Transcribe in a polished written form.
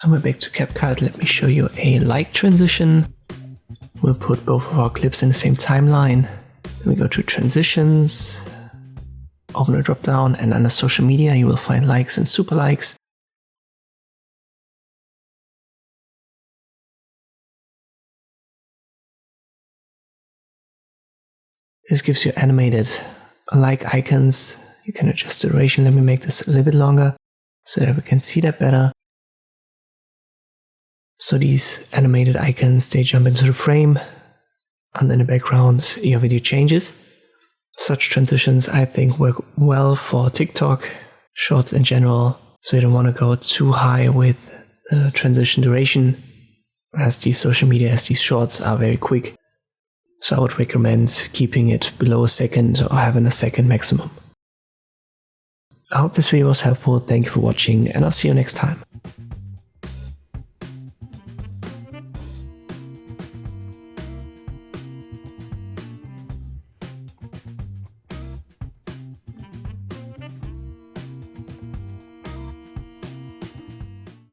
And we're back to CapCut. Let me show you a like transition. We'll put both of our clips in the same timeline. Then we go to transitions, open a drop down, and under social media you will find likes and super likes. This gives you animated like icons. You can adjust the duration. Let me make this a little bit longer so that we can see that better. So these animated icons, they jump into the frame, and in the background your video changes. Such transitions I think work well for TikTok, shorts in general, so you don't want to go too high with the transition duration, as these social media, as these shorts are very quick. So I would recommend keeping it below a second or having a second maximum. I hope this video was helpful. Thank you for watching, and I'll see you next time.